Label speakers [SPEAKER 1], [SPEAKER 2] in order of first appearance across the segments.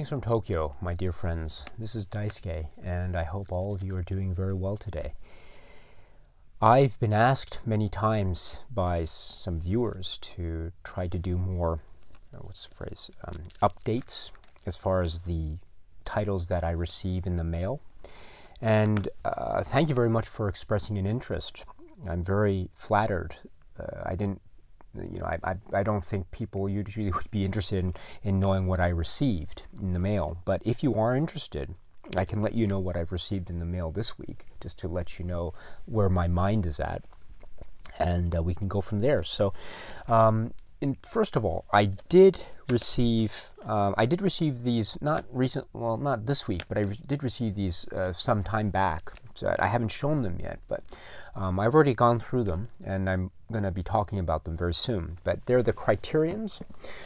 [SPEAKER 1] Greetings from Tokyo, my dear friends. This is Daisuke, and I hope all of you are doing very well today. I've been asked many times by some viewers to try to do more, updates as far as the titles that I receive in the mail. And thank you very much for expressing an interest. I'm very flattered. I don't think people usually would be interested in knowing what I received in the mail. But if you are interested, I can let you know what I've received in the mail this week, just to let you know where my mind is at, and we can go from there. So, first of all, I did receive these not this week, but I did receive these some time back. So I haven't shown them yet, but I've already gone through them, and I'm going to be talking about them very soon. But they're the Criterions.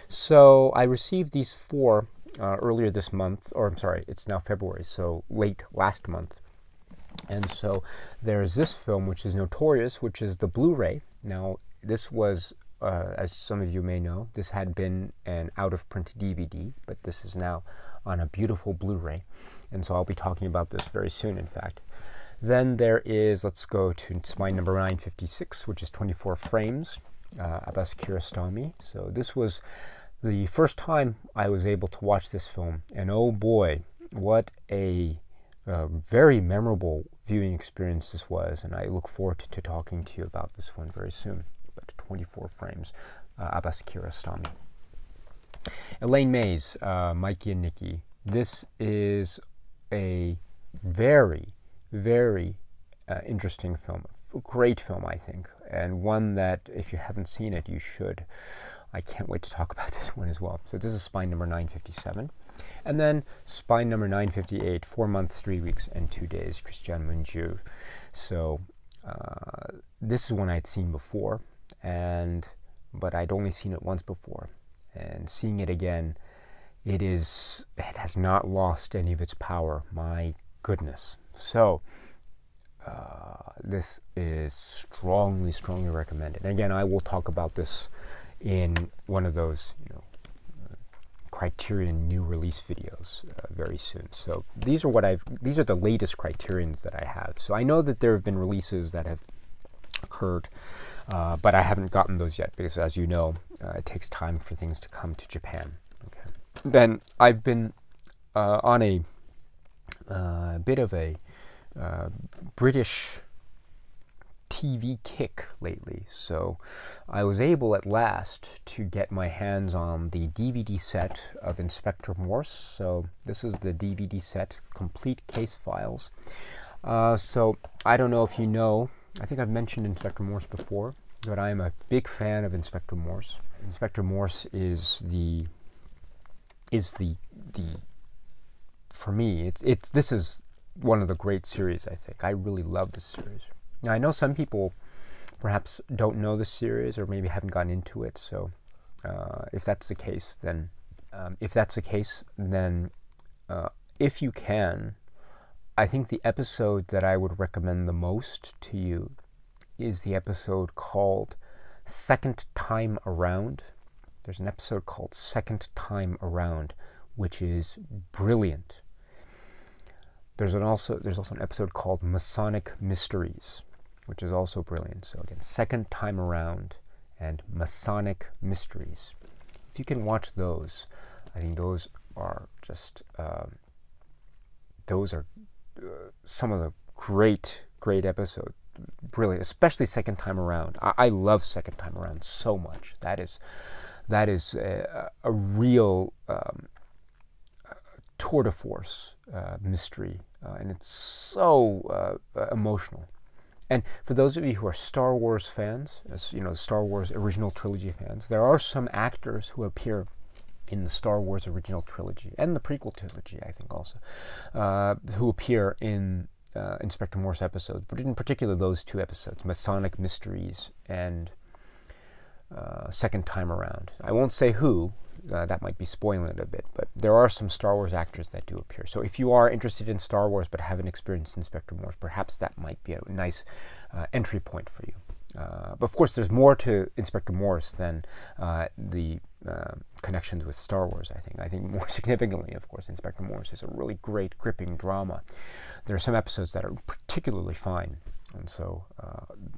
[SPEAKER 1] So I received these four earlier this month, or I'm sorry, it's now February, so late last month. And so there's this film, which is Notorious, which is the Blu-ray. Now, this was, as some of you may know, this had been an out-of-print DVD, but this is now on a beautiful Blu-ray. And so I'll be talking about this very soon, in fact. Then there is, let's go to Spine number 956, which is 24 frames, Abbas Kiarostami. So this was the first time I was able to watch this film, and oh boy, what a very memorable viewing experience this was, and I look forward to talking to you about this one very soon. But 24 frames, Abbas Kiarostami. Elaine Mays, Mikey and Nikki. This is a very interesting film, a great film, I think, and one that if you haven't seen it, you should. I can't wait to talk about this one as well. So this is Spine number 957. And then Spine number 958, 4 months, 3 weeks, and 2 days, Christian Mungiu. So this is one I'd seen before, but I'd only seen it once before. And seeing it again, it has not lost any of its power. My goodness. So this is strongly recommended. And again, I will talk about this in one of those, Criterion new release videos very soon. So these are the latest Criterions that I have. So I know that there have been releases that have occurred, but I haven't gotten those yet because, as you know, it takes time for things to come to Japan. Okay. Then I've been on a bit of a British TV kick lately, so I was able at last to get my hands on the DVD set of Inspector Morse. So this is the DVD set, complete case files. So I don't know if you know, I think I've mentioned Inspector Morse before, but I am a big fan of Inspector Morse. Inspector Morse is the for me, this is one of the great series, I think. I really love this series. Now, I know some people perhaps don't know the series or maybe haven't gotten into it, so if that's the case, then if you can, I think the episode that I would recommend the most to you is the episode called Second Time Around. There's an episode called Second Time Around, which is brilliant. There's also an episode called Masonic Mysteries, which is also brilliant. So again, Second Time Around and Masonic Mysteries. If you can watch those, I think those are just some of the great episodes. Brilliant, especially Second Time Around. I love Second Time Around so much. That is a real tour de force mystery, and it's so emotional. And for those of you who are Star Wars fans, as you know, Star Wars original trilogy fans, there are some actors who appear in the Star Wars original trilogy and the prequel trilogy, I think also, who appear in Inspector Morse episodes, but in particular those two episodes, Masonic Mysteries and Second Time Around. I won't say who, that might be spoiling it a bit, but there are some Star Wars actors that do appear. So if you are interested in Star Wars but haven't experienced Inspector Morse, perhaps that might be a nice entry point for you. But of course, there's more to Inspector Morse than the connections with Star Wars, I think. I think more significantly, of course, Inspector Morse is a really great, gripping drama. There are some episodes that are particularly fine, and so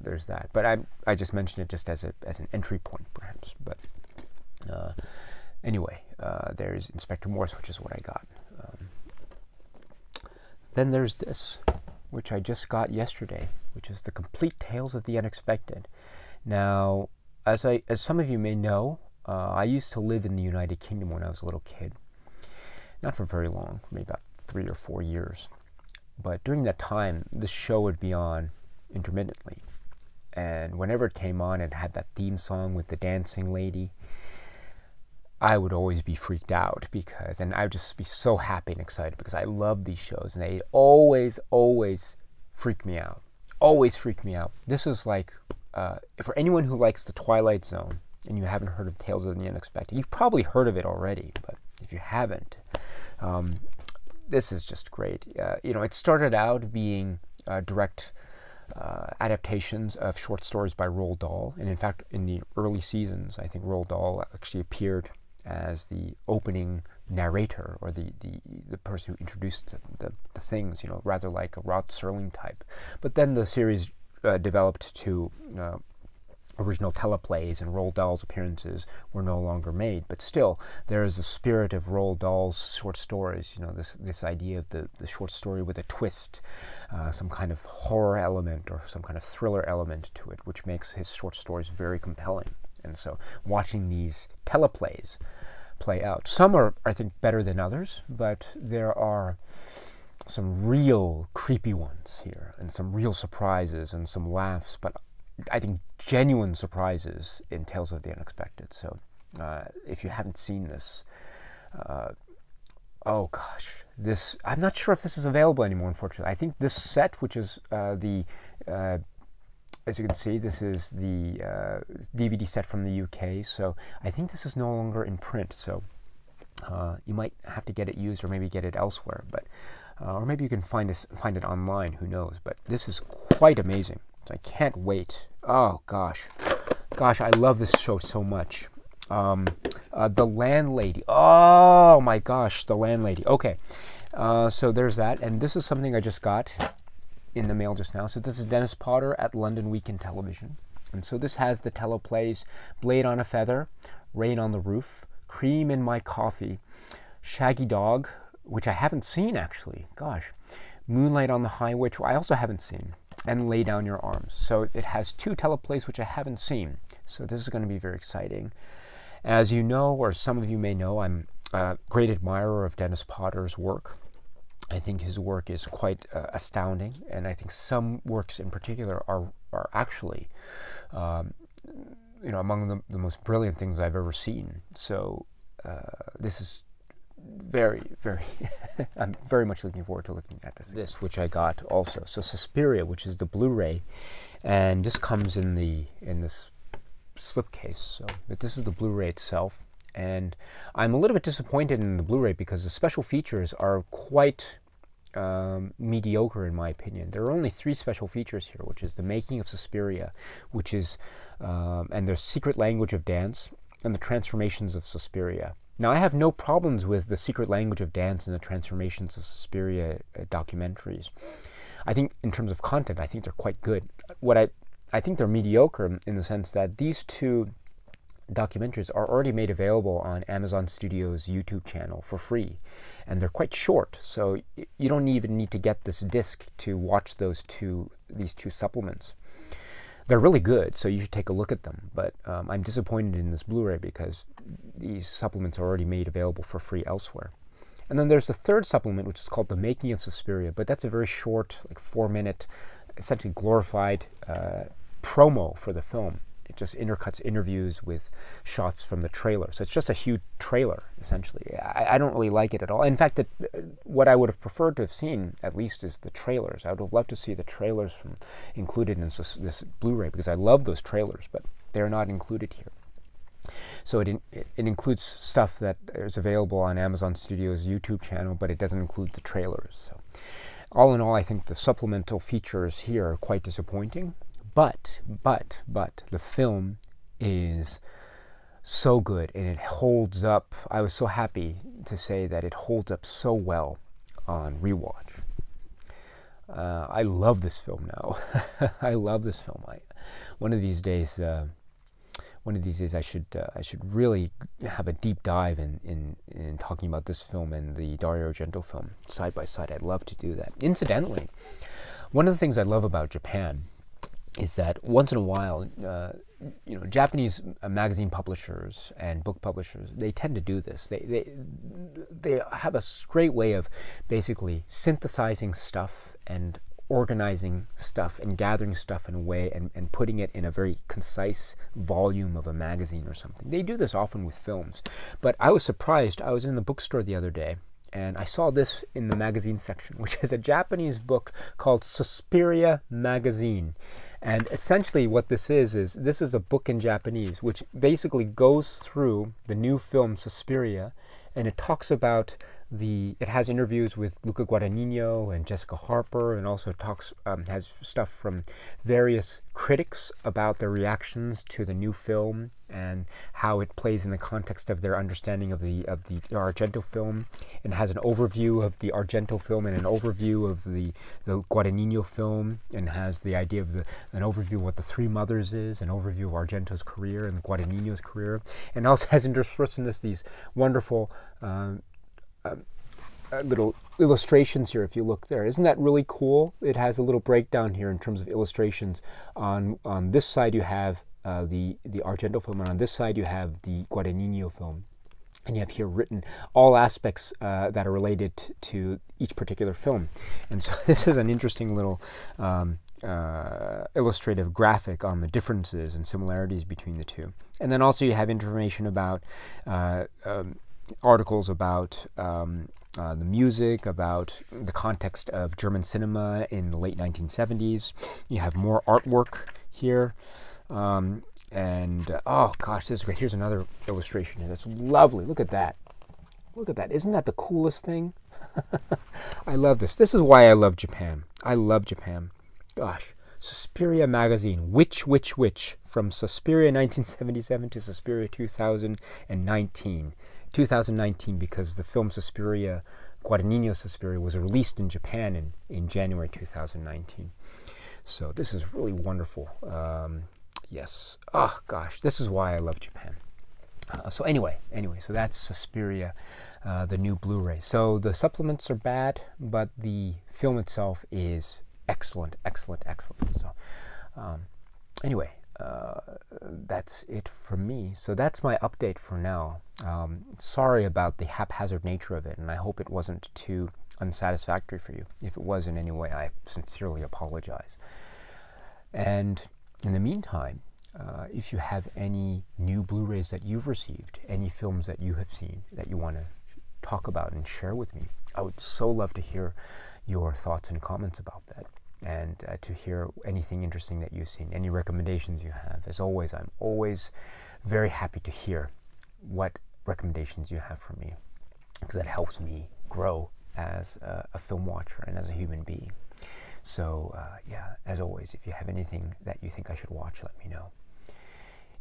[SPEAKER 1] there's that. But I just mentioned it just as an entry point, perhaps. But anyway, there's Inspector Morse, which is what I got. Then there's this, which I just got yesterday, which is The Complete Tales of the Unexpected. Now, as some of you may know, I used to live in the United Kingdom when I was a little kid. Not for very long, maybe about 3 or 4 years. But during that time, the show would be on intermittently. And whenever it came on, it had that theme song with the dancing lady. I would always be freaked out and I would just be so happy and excited because I love these shows and they always freak me out. Always freak me out. This is like, for anyone who likes The Twilight Zone and you haven't heard of Tales of the Unexpected, you've probably heard of it already, but if you haven't, this is just great. It started out being direct adaptations of short stories by Roald Dahl, and in fact, in the early seasons, I think Roald Dahl actually appeared as the opening narrator or the person who introduced the things, rather like a Rod Serling type. But then the series developed to original teleplays, and Roald Dahl's appearances were no longer made. But still, there is a spirit of Roald Dahl's short stories, this idea of the short story with a twist, some kind of horror element or some kind of thriller element to it, which makes his short stories very compelling. And so watching these teleplays play out, some are, I think, better than others, but there are some real creepy ones here and some real surprises and some laughs, but I think genuine surprises in Tales of the Unexpected. So if you haven't seen this, oh gosh, I'm not sure if this is available anymore, unfortunately. I think this set, which is as you can see, this is the DVD set from the UK, so I think this is no longer in print, so you might have to get it used or maybe get it elsewhere, but or maybe you can find it online, who knows, but this is quite amazing, so I can't wait. Oh gosh, I love this show so much. The Landlady, oh my gosh, The Landlady. Okay, so there's that, and this is something I just got in the mail just now. So this is Dennis Potter at London Weekend Television. And so this has the teleplays Blade on a Feather, Rain on the Roof, Cream in My Coffee, Shaggy Dog, which I haven't seen actually, gosh, Moonlight on the Highway, which I also haven't seen, and Lay Down Your Arms. So it has 2 teleplays which I haven't seen. So this is going to be very exciting. As you know, or some of you may know, I'm a great admirer of Dennis Potter's work. I think his work is quite astounding, and I think some works in particular are actually, among the most brilliant things I've ever seen. So this is very, very, I'm very much looking forward to looking at this, which I got also. So Suspiria, which is the Blu-ray, and this comes in this slipcase. So, but this is the Blu-ray itself. And I'm a little bit disappointed in the Blu-ray because the special features are quite mediocre in my opinion. There are only 3 special features here, which is the making of Suspiria, which is, and there's Secret Language of Dance, and the Transformations of Suspiria. Now, I have no problems with the Secret Language of Dance and the Transformations of Suspiria documentaries. I think in terms of content, I think they're quite good. I think they're mediocre in the sense that these 2 documentaries are already made available on Amazon Studios' YouTube channel for free, and they're quite short, so you don't even need to get this disc to watch these 2 supplements. They're really good, so you should take a look at them, but I'm disappointed in this Blu-ray because these supplements are already made available for free elsewhere. And then there's the 3rd supplement, which is called The Making of Suspiria, but that's a very short, like 4-minute, essentially glorified promo for the film. It just intercuts interviews with shots from the trailer. So it's just a huge trailer, essentially. I don't really like it at all. In fact, what I would have preferred to have seen, at least, is the trailers. I would have loved to see the trailers included in this Blu-ray, because I love those trailers, but they're not included here. So it includes stuff that is available on Amazon Studios' YouTube channel, but it doesn't include the trailers. So all in all, I think the supplemental features here are quite disappointing. But the film is so good, and it holds up. I was so happy to say that it holds up so well on rewatch. I love this film now. I love this film. One of these days, I should really have a deep dive in talking about this film and the Dario Argento film side by side. I'd love to do that. Incidentally, one of the things I love about Japan is that once in a while, Japanese magazine publishers and book publishers, they tend to do this. They have a great way of basically synthesizing stuff and organizing stuff and gathering stuff in a way and putting it in a very concise volume of a magazine or something. They do this often with films. But I was surprised. I was in the bookstore the other day, and I saw this in the magazine section, which is a Japanese book called Suspiria Magazine. And essentially what this is this is a book in Japanese, which basically goes through the new film Suspiria, and it talks about it has interviews with Luca Guadagnino and Jessica Harper, and also has stuff from various critics about their reactions to the new film and how it plays in the context of their understanding of the Argento film. And has an overview of the Argento film and an overview of the Guadagnino film, and has the idea of an overview of what The Three Mothers is, an overview of Argento's career and Guadagnino's career, and also has interspersed in this these wonderful little illustrations here. If you look there, isn't that really cool? It has a little breakdown here in terms of illustrations. On this side you have the Argento film, and on this side you have the Guadagnino film. And you have here written all aspects that are related to each particular film. And so this is an interesting little illustrative graphic on the differences and similarities between the two. And then also you have information about articles about the music, about the context of German cinema in the late 1970s. You have more artwork here. Oh gosh, this is great. Here's another illustration here. That's lovely. Look at that. Look at that. Isn't that the coolest thing? I love this. This is why I love Japan. I love Japan. Gosh. Suspiria Magazine. Which? From Suspiria 1977 to Suspiria 2019. 2019, because the film Suspiria, Guadagnino Suspiria, was released in Japan in January 2019. So this is really wonderful. Yes. Oh gosh, this is why I love Japan. So anyway, so that's Suspiria, the new Blu-ray. So the supplements are bad, but the film itself is excellent. So anyway, that's it from me. So that's my update for now. Sorry about the haphazard nature of it, and I hope it wasn't too unsatisfactory for you. If it was in any way, I sincerely apologize. And in the meantime, if you have any new Blu-rays that you've received, any films that you have seen that you want to talk about and share with me, I would so love to hear your thoughts and comments about that, and to hear anything interesting that you've seen, any recommendations you have. As always, I'm always very happy to hear what recommendations you have for me, because that helps me grow as a film watcher and as a human being. So yeah, as always, if you have anything that you think I should watch, let me know.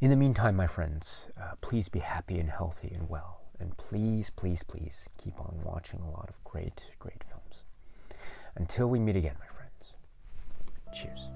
[SPEAKER 1] In the meantime, my friends, please be happy and healthy and well. And please keep on watching a lot of great films. Until we meet again, my friends. Cheers.